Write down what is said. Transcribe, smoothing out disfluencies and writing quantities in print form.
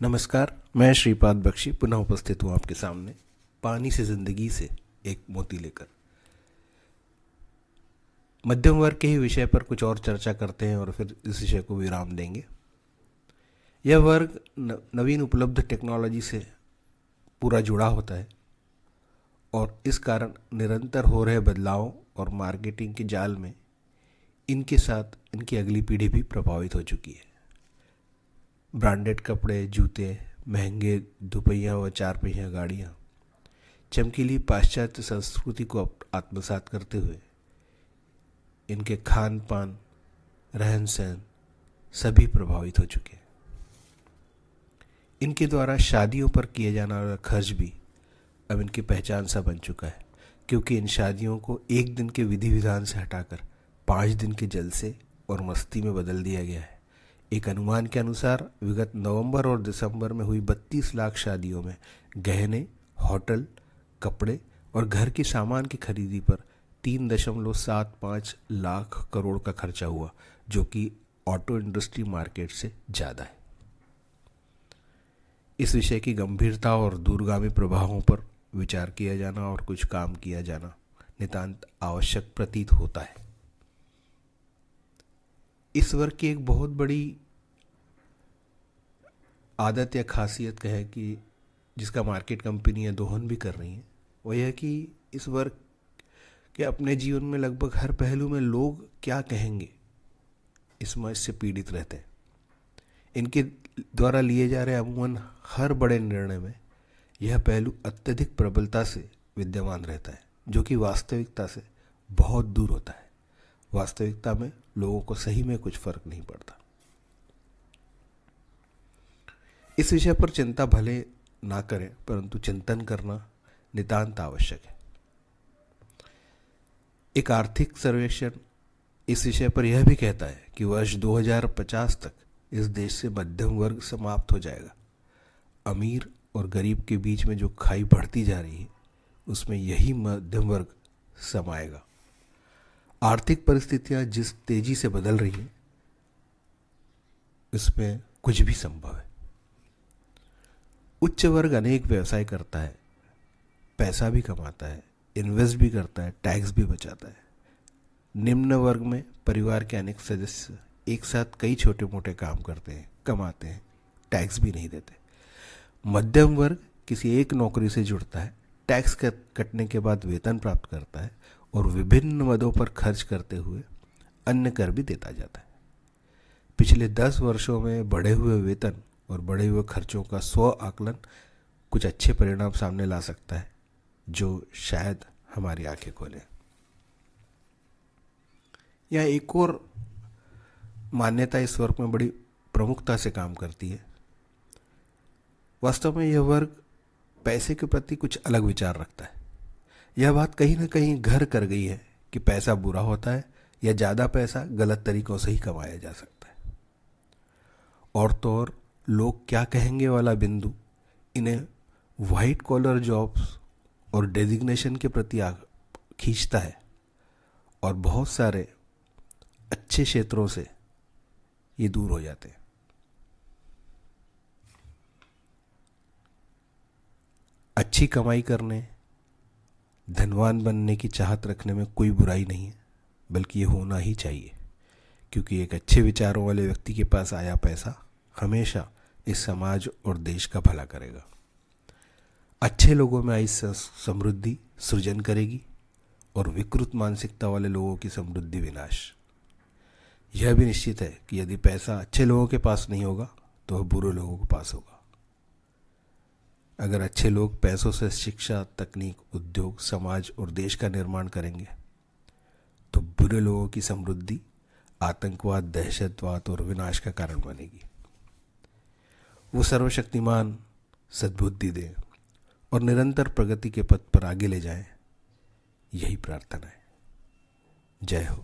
नमस्कार, मैं श्रीपाद बख्शी पुनः उपस्थित हूँ आपके सामने पानी से ज़िंदगी से एक मोती लेकर। मध्यम वर्ग के ही विषय पर कुछ और चर्चा करते हैं और फिर इस विषय को विराम देंगे। यह वर्ग नवीन उपलब्ध टेक्नोलॉजी से पूरा जुड़ा होता है और इस कारण निरंतर हो रहे बदलावों और मार्केटिंग के जाल में इनके साथ इनकी अगली पीढ़ी भी प्रभावित हो चुकी है। ब्रांडेड कपड़े, जूते, महंगे दुपहिया व चार पहिया गाड़ियाँ, चमकीली पाश्चात्य संस्कृति को आत्मसात करते हुए इनके खान पान, रहन सहन सभी प्रभावित हो चुके हैं। इनके द्वारा शादियों पर किए जाने वाला खर्च भी अब इनकी पहचान सा बन चुका है, क्योंकि इन शादियों को एक दिन के विधि विधान से हटाकर 5 दिन के जलसे और मस्ती में बदल दिया गया है। एक अनुमान के अनुसार विगत नवंबर और दिसंबर में हुई 32 लाख शादियों में गहने, होटल, कपड़े और घर के सामान की खरीदी पर 3.75 लाख करोड़ का खर्चा हुआ, जो कि ऑटो इंडस्ट्री मार्केट से ज़्यादा है। इस विषय की गंभीरता और दूरगामी प्रभावों पर विचार किया जाना और कुछ काम किया जाना नितांत आवश्यक प्रतीत होता है। इस वर्ग की एक बहुत बड़ी आदत या खासियत है कि जिसका मार्केट कंपनियां दोहन भी कर रही हैं, वो यह कि इस वर्ग के अपने जीवन में लगभग हर पहलू में लोग क्या कहेंगे इस समझ से पीड़ित रहते हैं। इनके द्वारा लिए जा रहे अमूमन हर बड़े निर्णय में यह पहलू अत्यधिक प्रबलता से विद्यमान रहता है, जो कि वास्तविकता से बहुत दूर होता है। वास्तविकता में लोगों को सही में कुछ फर्क नहीं पड़ता। इस विषय पर चिंता भले ना करें, परंतु चिंतन करना नितांत आवश्यक है। एक आर्थिक सर्वेक्षण इस विषय पर यह भी कहता है कि वर्ष 2050 तक इस देश से मध्यम वर्ग समाप्त हो जाएगा। अमीर और गरीब के बीच में जो खाई बढ़ती जा रही है, उसमें यही मध्यम वर्ग समाएगा। आर्थिक परिस्थितियां जिस तेजी से बदल रही हैं, इसमें कुछ भी संभव है। उच्च वर्ग अनेक व्यवसाय करता है, पैसा भी कमाता है, इन्वेस्ट भी करता है, टैक्स भी बचाता है। निम्न वर्ग में परिवार के अनेक सदस्य एक साथ कई छोटे मोटे काम करते हैं, कमाते हैं, टैक्स भी नहीं देते। मध्यम वर्ग किसी एक नौकरी से जुड़ता है, टैक्स कटने के बाद वेतन प्राप्त करता है और विभिन्न मदों पर खर्च करते हुए अन्य कर भी देता जाता है। पिछले 10 वर्षों में बढ़े हुए वेतन और बढ़े हुए खर्चों का स्व आकलन कुछ अच्छे परिणाम सामने ला सकता है, जो शायद हमारी आंखें खोले। यह एक और मान्यता इस वर्ग में बड़ी प्रमुखता से काम करती है। वास्तव में यह वर्ग पैसे के प्रति कुछ अलग विचार रखता है। यह बात कहीं ना कहीं घर कर गई है कि पैसा बुरा होता है या ज़्यादा पैसा गलत तरीकों से ही कमाया जा सकता है। और तो और लोग क्या कहेंगे वाला बिंदु इन्हें वाइट कॉलर जॉब्स और डेजिग्नेशन के प्रति खींचता है और बहुत सारे अच्छे क्षेत्रों से ये दूर हो जाते हैं। अच्छी कमाई करने, धनवान बनने की चाहत रखने में कोई बुराई नहीं है, बल्कि ये होना ही चाहिए, क्योंकि एक अच्छे विचारों वाले व्यक्ति के पास आया पैसा हमेशा इस समाज और देश का भला करेगा। अच्छे लोगों में आई समृद्धि सृजन करेगी और विकृत मानसिकता वाले लोगों की समृद्धि विनाश। यह भी निश्चित है कि यदि पैसा अच्छे लोगों के पास नहीं होगा तो वह बुरे लोगों के पास होगा। अगर अच्छे लोग पैसों से शिक्षा, तकनीक, उद्योग, समाज और देश का निर्माण करेंगे तो बुरे लोगों की समृद्धि आतंकवाद, दहशतवाद और विनाश का कारण बनेगी। वो सर्वशक्तिमान सद्बुद्धि दे और निरंतर प्रगति के पथ पर आगे ले जाए, यही प्रार्थना है। जय हो।